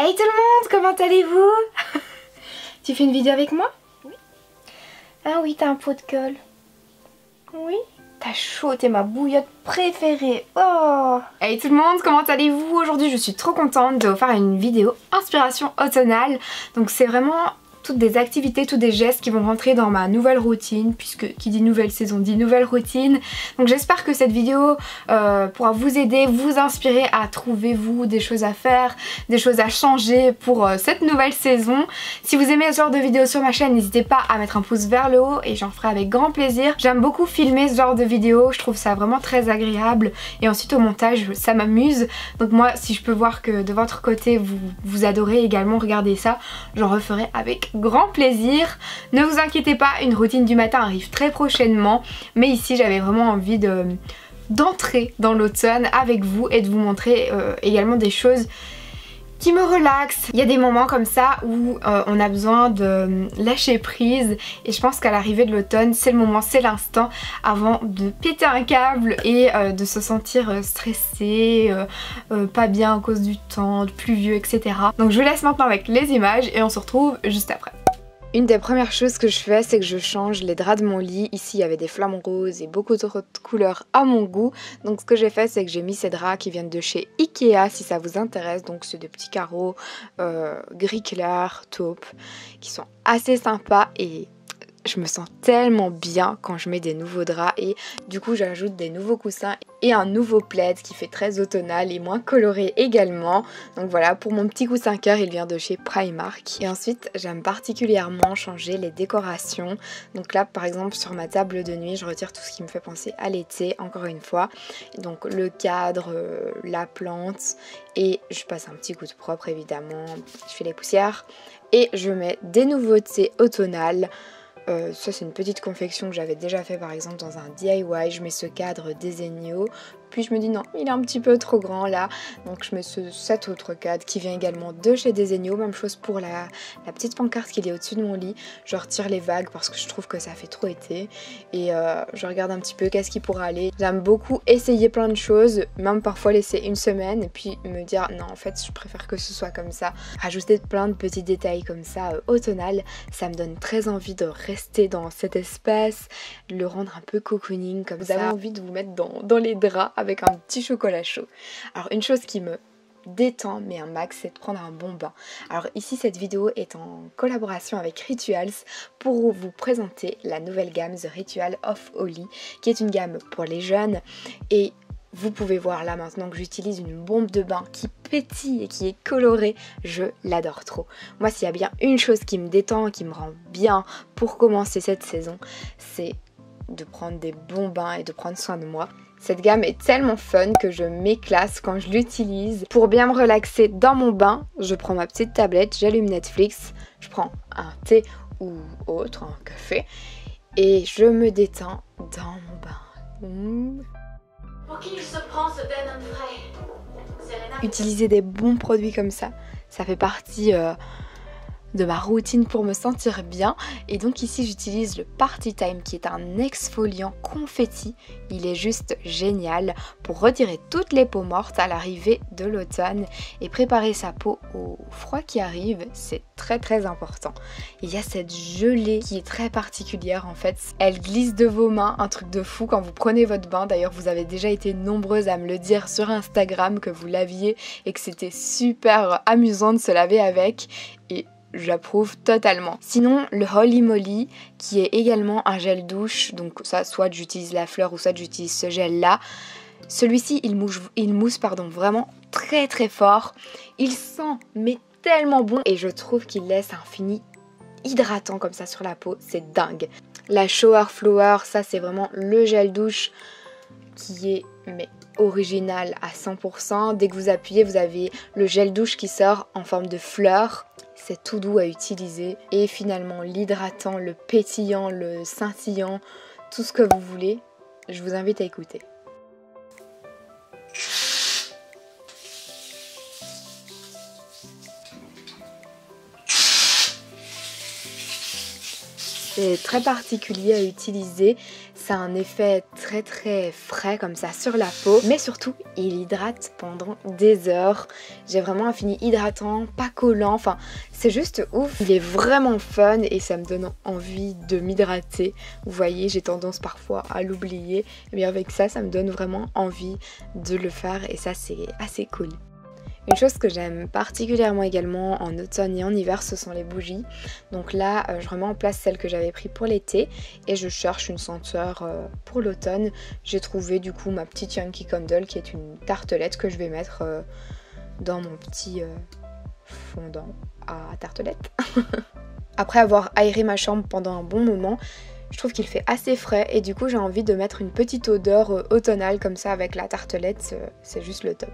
Hey tout le monde, comment allez-vous? Tu fais une vidéo avec moi? Oui. Ah oui, t'as un pot de colle. Oui. T'as chaud, t'es ma bouillotte préférée. Oh. Hey tout le monde, comment allez-vous? Aujourd'hui je suis trop contente de vous faire une vidéo inspiration automnale. Donc c'est vraiment toutes des activités, tous des gestes qui vont rentrer dans ma nouvelle routine, puisque qui dit nouvelle saison dit nouvelle routine. Donc j'espère que cette vidéo pourra vous aider, vous inspirer à trouver vous des choses à faire, des choses à changer pour cette nouvelle saison. Si vous aimez ce genre de vidéos sur ma chaîne, n'hésitez pas à mettre un pouce vers le haut et j'en ferai avec grand plaisir. J'aime beaucoup filmer ce genre de vidéos, je trouve ça vraiment très agréable et ensuite au montage ça m'amuse. Donc moi si je peux voir que de votre côté vous adorez également regarder ça, j'en referai avec grand plaisir. Ne vous inquiétez pas, une routine du matin arrive très prochainement, mais ici j'avais vraiment envie d'entrer dans l'automne avec vous et de vous montrer également des choses qui me relaxent. Il y a des moments comme ça où on a besoin de lâcher prise et je pense qu'à l'arrivée de l'automne c'est le moment, c'est l'instant avant de péter un câble et de se sentir stressé, pas bien à cause du temps, pluvieux, etc. Donc je vous laisse maintenant avec les images et on se retrouve juste après. Une des premières choses que je fais, c'est que je change les draps de mon lit. Ici, il y avait des flamants roses et beaucoup d'autres couleurs à mon goût. Donc ce que j'ai fait, c'est que j'ai mis ces draps qui viennent de chez Ikea, si ça vous intéresse. Donc c'est des petits carreaux gris clair, taupe, qui sont assez sympas et je me sens tellement bien quand je mets des nouveaux draps et du coup j'ajoute des nouveaux coussins et un nouveau plaid qui fait très automnal et moins coloré également. Donc voilà, pour mon petit coussin cœur, il vient de chez Primark. Et ensuite j'aime particulièrement changer les décorations. Donc là par exemple sur ma table de nuit, je retire tout ce qui me fait penser à l'été encore une fois. Donc le cadre, la plante et je passe un petit coup de propre évidemment, je fais les poussières et je mets des nouveautés automnales. Ça c'est une petite confection que j'avais déjà fait par exemple dans un DIY. Je mets ce cadre Desenio, puis je me dis non il est un petit peu trop grand là, donc je mets cet autre cadre qui vient également de chez Desenio. Même chose pour la petite pancarte qui est au-dessus de mon lit. Je retire les vagues parce que je trouve que ça fait trop été et je regarde un petit peu qu'est-ce qui pourrait aller. J'aime beaucoup essayer plein de choses, même parfois laisser une semaine et puis me dire non en fait je préfère que ce soit comme ça. Rajouter plein de petits détails comme ça automnal, ça me donne très envie de rester dans cet espace, le rendre un peu cocooning comme ça. Vous avez envie de vous mettre dans les draps avec un petit chocolat chaud. Alors une chose qui me détend mais un max, c'est de prendre un bon bain. Alors ici cette vidéo est en collaboration avec Rituals pour vous présenter la nouvelle gamme The Ritual of Holy, qui est une gamme pour les jeunes et vous pouvez voir là maintenant que j'utilise une bombe de bain qui pétille et qui est colorée, je l'adore trop. Moi s'il y a bien une chose qui me détend, qui me rend bien pour commencer cette saison, c'est de prendre des bons bains et de prendre soin de moi. Cette gamme est tellement fun que je m'éclate quand je l'utilise. Pour bien me relaxer dans mon bain, je prends ma petite tablette, j'allume Netflix, je prends un thé ou autre, un café et je me détends dans mon bain. Pour qui il se prend ce Ben Humphrey? Utiliser des bons produits comme ça fait partie de ma routine pour me sentir bien. Et donc ici j'utilise le Party Time qui est un exfoliant confetti. Il est juste génial pour retirer toutes les peaux mortes à l'arrivée de l'automne et préparer sa peau au froid qui arrive, c'est très important. Il y a cette gelée qui est très particulière en fait. Elle glisse de vos mains, un truc de fou quand vous prenez votre bain. D'ailleurs vous avez déjà été nombreuses à me le dire sur Instagram que vous l'aviez et que c'était super amusant de se laver avec et j'approuve totalement. Sinon le Holy Moly qui est également un gel douche, donc ça soit j'utilise la fleur ou soit j'utilise ce gel là. Celui-ci il mousse vraiment très fort. Il sent mais tellement bon et je trouve qu'il laisse un fini hydratant comme ça sur la peau, c'est dingue. La Shower Flower, ça c'est vraiment le gel douche qui est mais original à 100%. Dès que vous appuyez vous avez le gel douche qui sort en forme de fleur. C'est tout doux à utiliser et finalement l'hydratant, le pétillant, le scintillant, tout ce que vous voulez, je vous invite à écouter. C'est très particulier à utiliser, Ça a un effet très frais comme ça sur la peau, mais surtout il hydrate pendant des heures. J'ai vraiment un fini hydratant, pas collant, enfin c'est juste ouf. Il est vraiment fun et ça me donne envie de m'hydrater. Vous voyez, j'ai tendance parfois à l'oublier, mais avec ça, ça me donne vraiment envie de le faire et ça c'est assez cool. Une chose que j'aime particulièrement également en automne et en hiver, ce sont les bougies. Donc là, je remets en place celle que j'avais pris pour l'été et je cherche une senteur pour l'automne. J'ai trouvé du coup ma petite Yankee Candle qui est une tartelette que je vais mettre dans mon petit fondant à tartelette. Après avoir aéré ma chambre pendant un bon moment, je trouve qu'il fait assez frais et du coup j'ai envie de mettre une petite odeur automnale comme ça avec la tartelette, c'est juste le top.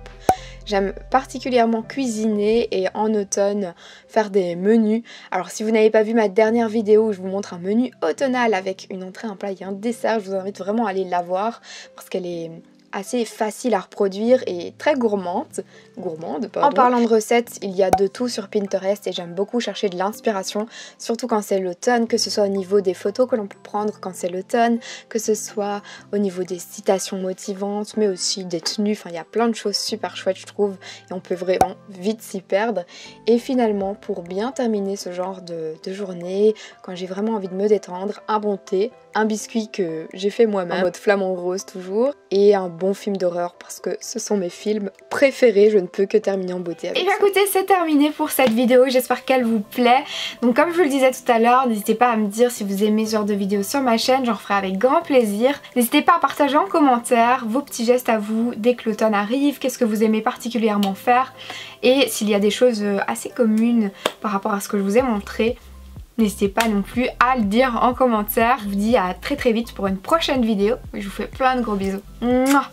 J'aime particulièrement cuisiner et en automne faire des menus. Alors si vous n'avez pas vu ma dernière vidéo où je vous montre un menu automnal avec une entrée, un plat et un dessert, je vous invite vraiment à aller la voir parce qu'elle est assez facile à reproduire et très gourmande. En parlant de recettes, il y a de tout sur Pinterest et j'aime beaucoup chercher de l'inspiration, surtout quand c'est l'automne, que ce soit au niveau des photos que l'on peut prendre quand c'est l'automne, que ce soit au niveau des citations motivantes, mais aussi des tenues, enfin il y a plein de choses super chouettes je trouve et on peut vraiment vite s'y perdre. Et finalement, pour bien terminer ce genre de journée, quand j'ai vraiment envie de me détendre, un bon thé, un biscuit que j'ai fait moi-même, en mode flamant rose toujours, et un bon film d'horreur parce que ce sont mes films préférés, je ne peux que terminer en beauté avec ça. Et écoutez, c'est terminé pour cette vidéo, j'espère qu'elle vous plaît. Donc comme je vous le disais tout à l'heure, n'hésitez pas à me dire si vous aimez ce genre de vidéos sur ma chaîne, j'en ferai avec grand plaisir. N'hésitez pas à partager en commentaire vos petits gestes à vous dès que l'automne arrive, qu'est-ce que vous aimez particulièrement faire, et s'il y a des choses assez communes par rapport à ce que je vous ai montré. N'hésitez pas non plus à le dire en commentaire. Je vous dis à très vite pour une prochaine vidéo. Je vous fais plein de gros bisous. Mouah.